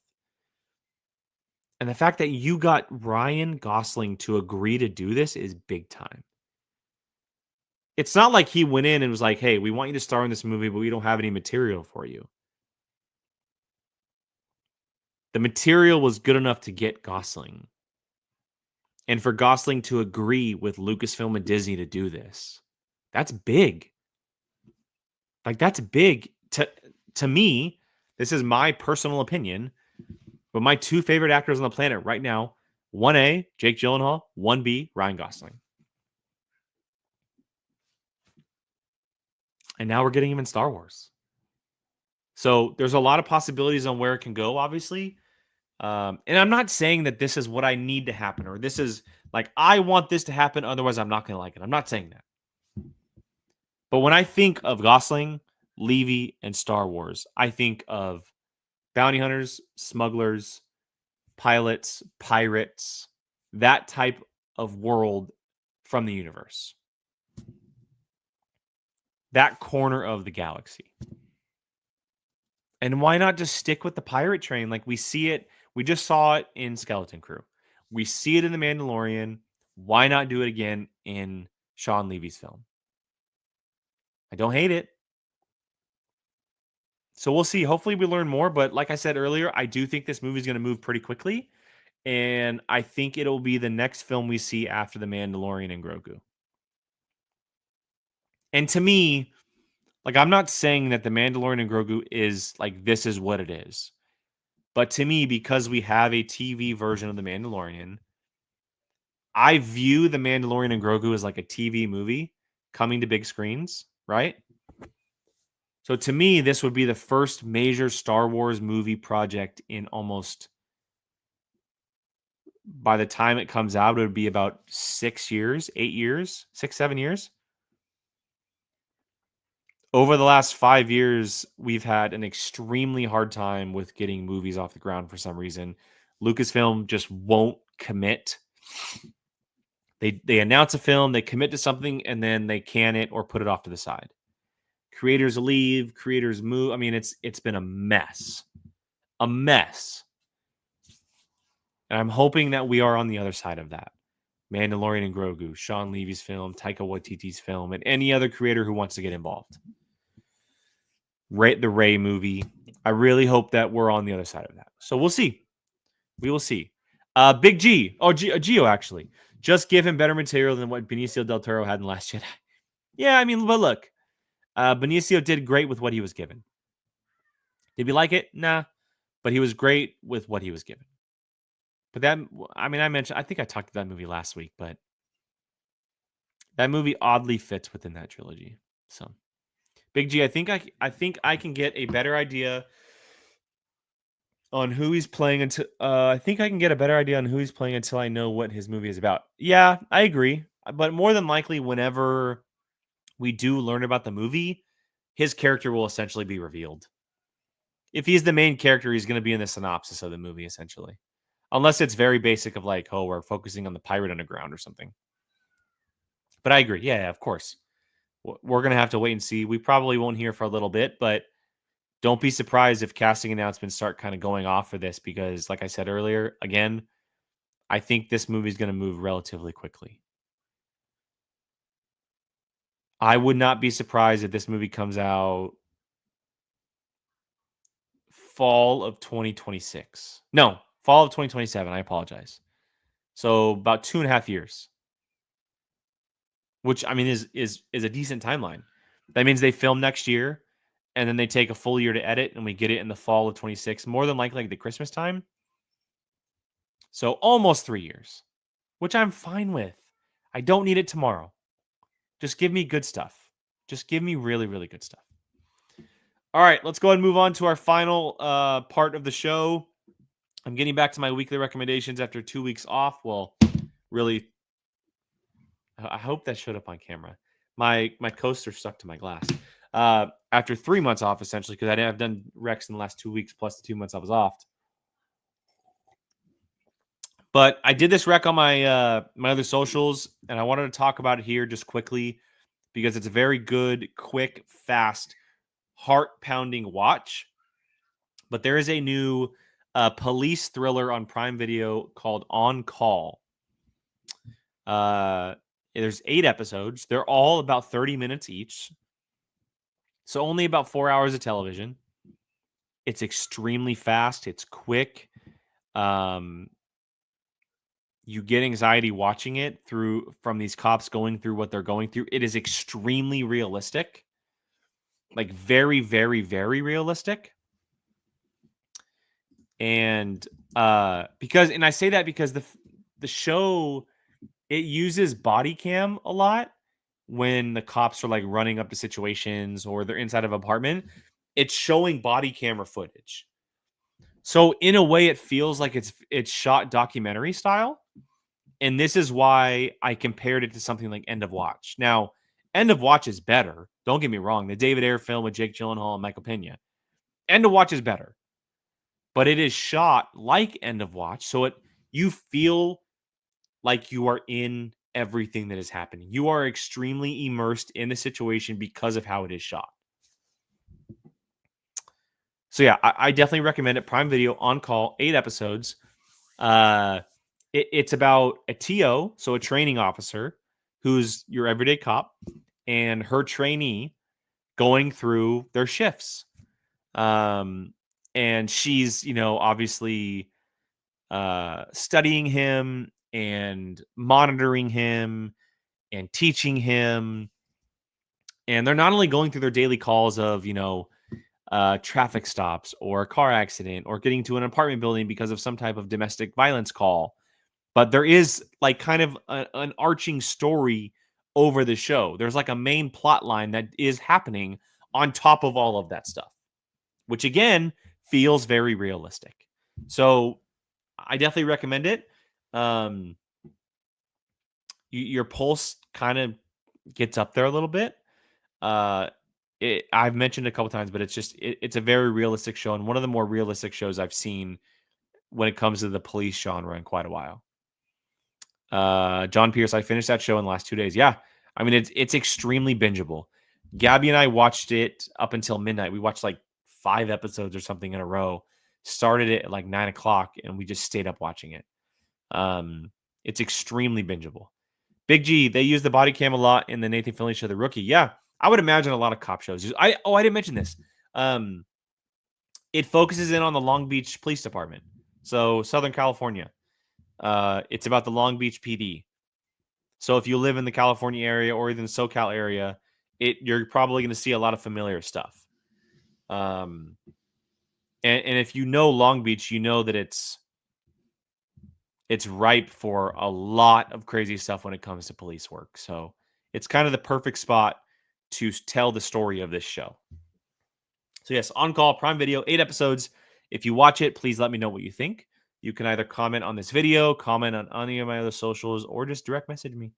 And the fact that you got Ryan Gosling to agree to do this is big time. It's not like he went in and was like, hey, we want you to star in this movie, but we don't have any material for you. The material was good enough to get Gosling. And for Gosling to agree with Lucasfilm and Disney to do this, that's big. Like, that's big. To me, this is my personal opinion, but my 2 favorite actors on the planet right now, 1A, Jake Gyllenhaal, 1B, Ryan Gosling. And now we're getting him in Star Wars. So there's a lot of possibilities on where it can go, obviously. And I'm not saying that this is what I need to happen or this is like, I want this to happen. Otherwise, I'm not going to like it. I'm not saying that. But when I think of Gosling, Levy, and Star Wars, I think of bounty hunters, smugglers, pilots, pirates, that type of world from the universe. That corner of the galaxy. And why not just stick with the pirate train? Like we see it, we just saw it in Skeleton Crew. We see it in The Mandalorian. Why not do it again in Sean Levy's film? I don't hate it. So we'll see. Hopefully we learn more. But like I said earlier, I do think this movie is going to move pretty quickly. And I think it'll be the next film we see after The Mandalorian and Grogu. And to me, like I'm not saying that The Mandalorian and Grogu is like this is what it is. But to me, because we have a TV version of The Mandalorian, I view The Mandalorian and Grogu as like a TV movie coming to big screens, right? So to me, this would be the first major Star Wars movie project in almost, by the time it comes out, it would be about 6 years, 8 years, 6, 7 years. Over the last 5 years, we've had an extremely hard time with getting movies off the ground for some reason. Lucasfilm just won't commit. They announce a film, they commit to something, and then they can it or put it off to the side. Creators leave, creators move. I mean, it's been a mess. A mess. And I'm hoping that we are on the other side of that. Mandalorian and Grogu, Sean Levy's film, Taika Waititi's film, and any other creator who wants to get involved. The Rey movie. I really hope that we're on the other side of that. So we'll see. We will see. Big G. Oh, Gio, actually. Just give him better material than what Benicio del Toro had in Last Jedi. Yeah, I mean, but look. Benicio did great with what he was given. Did we like it? Nah. But he was great with what he was given. But that, I mean, I think I talked about that movie last week, but that movie oddly fits within that trilogy. So, Big G, I think I can get a better idea on who he's playing until I think I can get a better idea on who he's playing until I know what his movie is about. Yeah, I agree. But more than likely, whenever we do learn about the movie, his character will essentially be revealed. If he's the main character, he's going to be in the synopsis of the movie, essentially. Unless it's very basic of like, oh, we're focusing on the pirate underground or something. But I agree. Yeah, of course. We're going to have to wait and see. We probably won't hear for a little bit, but don't be surprised if casting announcements start kind of going off for this because, like I said earlier, again, I think this movie is going to move relatively quickly. I would not be surprised if this movie comes out fall of 2026. No, fall of 2027. I apologize. So about 2.5 years, which I mean is a decent timeline. That means they film next year, and then they take a full year to edit, and we get it in the fall of 26, more than likely like the Christmas time. So almost 3 years, which I'm fine with. I don't need it tomorrow. Just give me good stuff. Just give me really, really good stuff. All right, let's go ahead and move on to our final part of the show. I'm getting back to my weekly recommendations after 2 weeks off. Well, really, I hope that showed up on camera. My coaster stuck to my glass. After 3 months off, essentially, because I've done Rex in the last 2 weeks, plus the 2 months I was off. But I did this rec on my my other socials, and I wanted to talk about it here just quickly because it's a very good, quick, fast, heart-pounding watch. But there is a new police thriller on Prime Video called On Call. There's 8 episodes. They're all about 30 minutes each. So only about 4 hours of television. It's extremely fast. It's quick. You get anxiety watching it from these cops going through what they're going through. It is extremely realistic. Like very, very, very realistic. And I say that because the show, it uses body cam a lot when the cops are like running up to situations or they're inside of an apartment. It's showing body camera footage. So in a way, it feels like it's shot documentary style. And this is why I compared it to something like End of Watch. Now, End of Watch is better. Don't get me wrong. The David Ayer film with Jake Gyllenhaal and Michael Pena. End of Watch is better. But it is shot like End of Watch. So you feel like you are in everything that is happening. You are extremely immersed in the situation because of how it is shot. So yeah, I definitely recommend it. Prime Video, On Call, 8 episodes. It's about a TO, so a training officer, who's your everyday cop, and her trainee going through their shifts. And she's, obviously studying him and monitoring him and teaching him. And they're not only going through their daily calls of, traffic stops or a car accident or getting to an apartment building because of some type of domestic violence call, but there is like kind of an arching story over the show. There's like a main plot line that is happening on top of all of that stuff, which again feels very realistic. So I definitely recommend it. Your pulse kind of gets up there a little bit. I've mentioned it a couple times, but it's a very realistic show, and one of the more realistic shows I've seen when it comes to the police genre in quite a while. John Pierce, I finished that show in the last 2 days. Yeah, I mean it's extremely bingeable. Gabby and I watched it up until midnight. We watched like 5 episodes or something in a row. Started it at like 9 o'clock, and we just stayed up watching it. It's extremely bingeable. Big G, they use the body cam a lot in the Nathan Fillion show, The Rookie. Yeah, I would imagine a lot of cop shows. I didn't mention this. It focuses in on the Long Beach Police Department, so Southern California. It's about the Long Beach PD. So if you live in the California area or even the SoCal area, you're probably going to see a lot of familiar stuff. And if you know Long Beach, you know that it's ripe for a lot of crazy stuff when it comes to police work. So it's kind of the perfect spot to tell the story of this show. So yes, On Call, Prime Video, 8 episodes. If you watch it, please let me know what you think. You can either comment on this video, comment on any of my other socials, or just direct message me.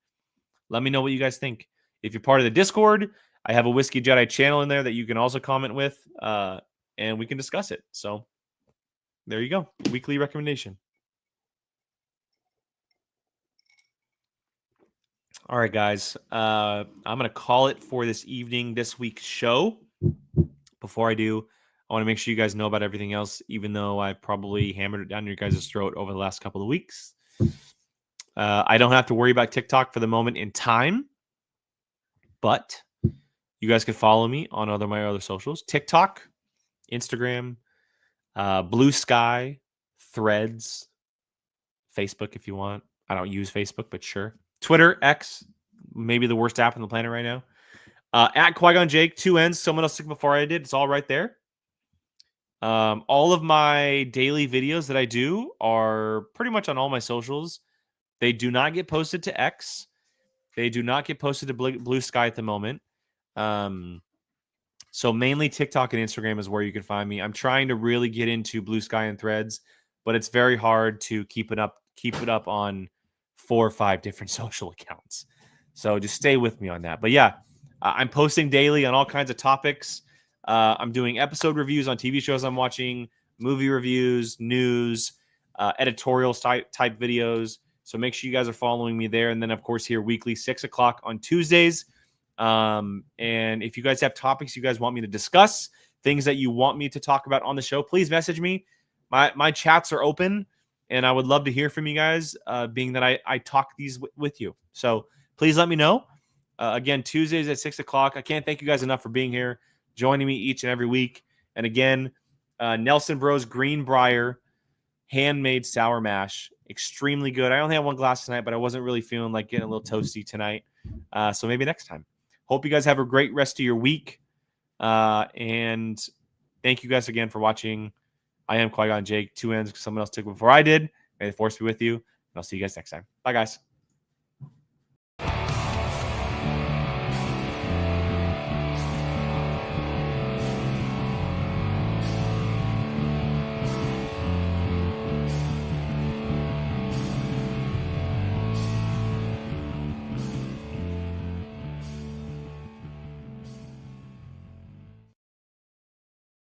Let me know what you guys think. If you're part of the Discord, I have a Whiskey Jedi channel in there that you can also comment with, and we can discuss it. So there you go. Weekly recommendation. All right, guys. I'm going to call it for this week's show. Before I do, I want to make sure you guys know about everything else, even though I probably hammered it down your guys' throat over the last couple of weeks. I don't have to worry about TikTok for the moment in time, but you guys can follow me on my other socials. TikTok, Instagram, Blue Sky, Threads, Facebook if you want. I don't use Facebook, but sure. Twitter, X, maybe the worst app on the planet right now. At Qui-Gon Jake, 2 N's. Someone else took before I did. It's all right there. All of my daily videos that I do are pretty much on all my socials. They do not get posted to X. They do not get posted to Blue Sky at the moment. So mainly TikTok and Instagram is where you can find me. I'm trying to really get into Blue Sky and Threads, but it's very hard to keep it up on 4 or 5 different social accounts. So just stay with me on that. But yeah, I'm posting daily on all kinds of topics. I'm doing episode reviews on TV shows I'm watching, movie reviews, news, editorial type videos. So make sure you guys are following me there. And then, of course, here weekly, 6 o'clock on Tuesdays. And if you guys have topics you guys want me to discuss, things that you want me to talk about on the show, please message me. My chats are open, and I would love to hear from you guys, being that I talk these with you. So please let me know. Again, Tuesdays at 6 o'clock. I can't thank you guys enough for being here, joining me each and every week. And again, Nelson Bros Greenbrier handmade sour mash. Extremely good. I only had 1 glass tonight, but I wasn't really feeling like getting a little toasty tonight. So maybe next time. Hope you guys have a great rest of your week. And thank you guys again for watching. I am Qui-Gon Jake, 2 N's. Someone else took it before I did. May the force be with you. And I'll see you guys next time. Bye, guys.